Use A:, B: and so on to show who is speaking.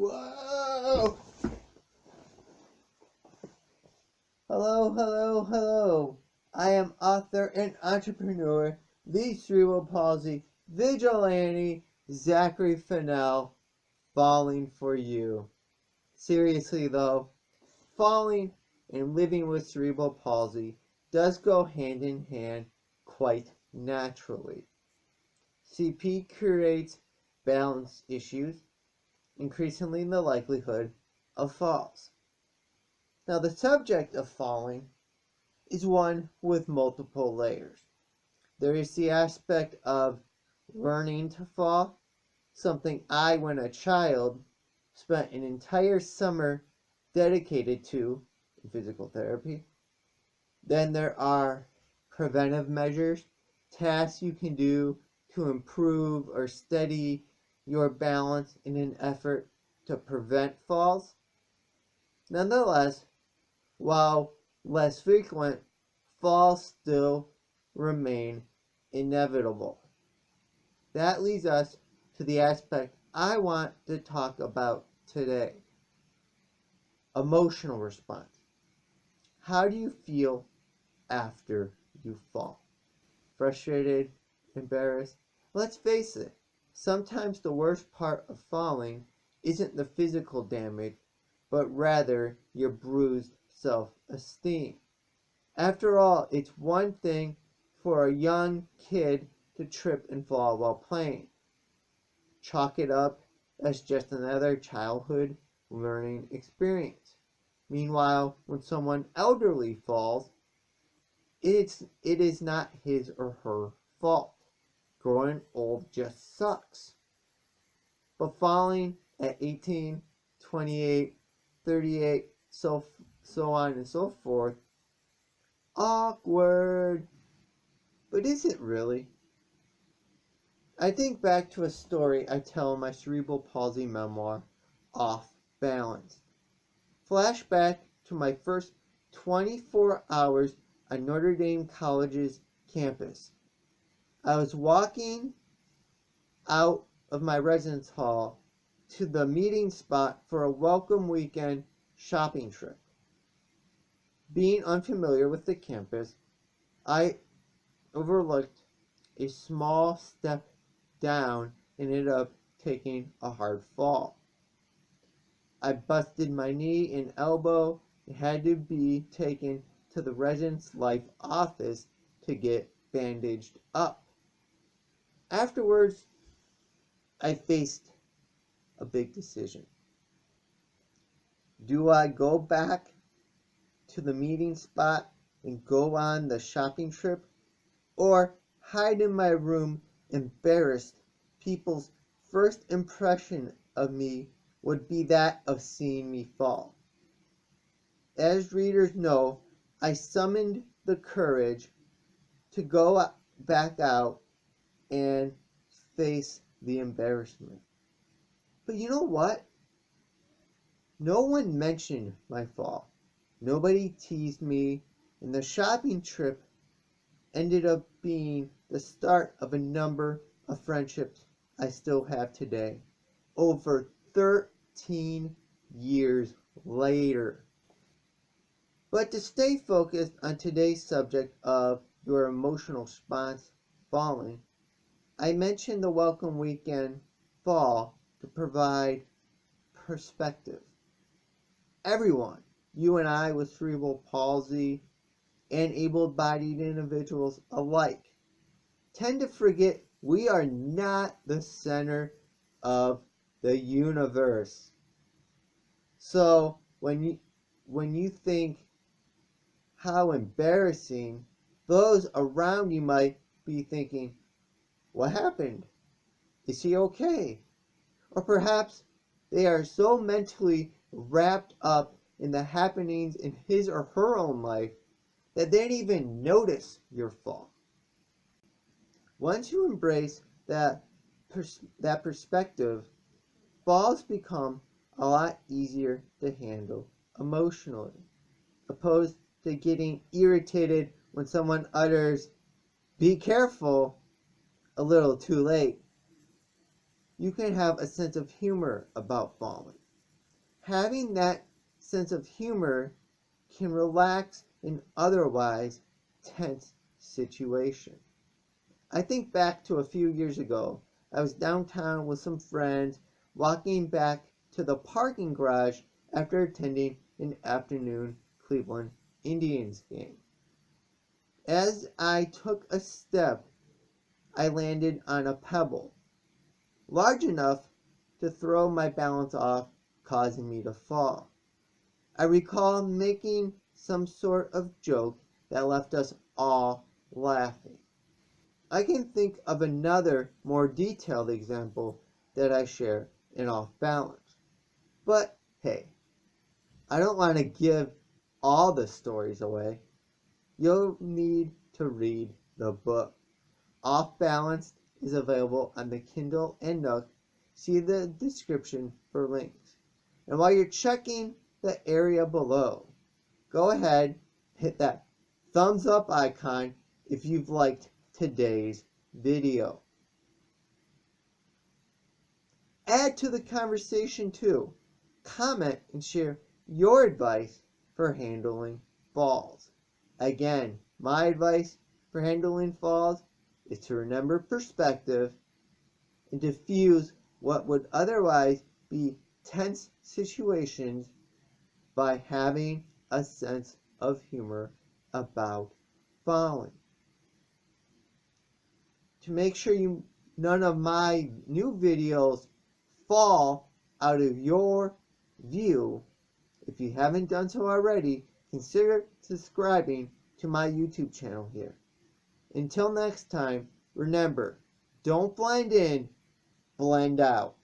A: Whoa! Hello, hello, hello. I am author and entrepreneur, the Cerebral Palsy vigilante, Zachary Fennell, falling for you. Seriously though, falling and living with cerebral palsy does go hand in hand quite naturally. CP creates balance issues, increasing the likelihood of falls. Now, the subject of falling is one with multiple layers. There is the aspect of learning to fall, something I, when a child, spent an entire summer dedicated to in physical therapy. Then there are preventive measures, tasks you can do to improve or steady your balance in an effort to prevent falls. Nonetheless, while less frequent, falls still remain inevitable. That leads us to the aspect I want to talk about today. Emotional response. How do you feel after you fall? Frustrated? Embarrassed? Let's face it, sometimes the worst part of falling isn't the physical damage, but rather your bruised self-esteem. After all, it's one thing for a young kid to trip and fall while playing. Chalk it up as just another childhood learning experience. Meanwhile, when someone elderly falls, it is not his or her fault. Growing old just sucks. But falling at 18, 28, 38, so on and so forth, awkward. But is it really? I think back to a story I tell in my cerebral palsy memoir, Off Balance. Flashback to my first 24 hours on Notre Dame College's campus. I was walking out of my residence hall to the meeting spot for a welcome weekend shopping trip. Being unfamiliar with the campus, I overlooked a small step down and ended up taking a hard fall. I busted my knee and elbow and had to be taken to the residence life office to get bandaged up. Afterwards, I faced a big decision. Do I go back to the meeting spot and go on the shopping trip, or hide in my room embarrassed? People's first impression of me would be that of seeing me fall. As readers know, I summoned the courage to go back out and face the embarrassment. But you know what? No one mentioned my fall. Nobody teased me, and the shopping trip ended up being the start of a number of friendships I still have today, over 13 years later. But to stay focused on today's subject of your emotional response falling, I mentioned the welcome weekend fall to provide perspective. Everyone, you and I with cerebral palsy and able-bodied individuals alike, tend to forget we are not the center of the universe. So when you think how embarrassing, those around you might be thinking, what happened? Is he okay? Or perhaps they are so mentally wrapped up in the happenings in his or her own life that they don't even notice your fall. Once you embrace that perspective, falls become a lot easier to handle emotionally, opposed to getting irritated when someone utters, "Be careful," a little too late. You can have a sense of humor about falling. Having that sense of humor can relax an otherwise tense situation. I think back to a few years ago. I was downtown with some friends walking back to the parking garage after attending an afternoon Cleveland Indians game. As I took a step, I landed on a pebble, large enough to throw my balance off, causing me to fall. I recall making some sort of joke that left us all laughing. I can think of another more detailed example that I share in Off Balance. But hey, I don't want to give all the stories away. You'll need to read the book. Off Balance is available on the Kindle and Nook. See the description for links. And while you're checking the area below, go ahead, hit that thumbs up icon if you've liked today's video. Add to the conversation too. Comment and share your advice for handling falls. Again, my advice for handling falls is to remember perspective and diffuse what would otherwise be tense situations by having a sense of humor about falling. To make sure none of my new videos fall out of your view, if you haven't done so already, consider subscribing to my YouTube channel here. Until next time, remember, don't blend in, blend out.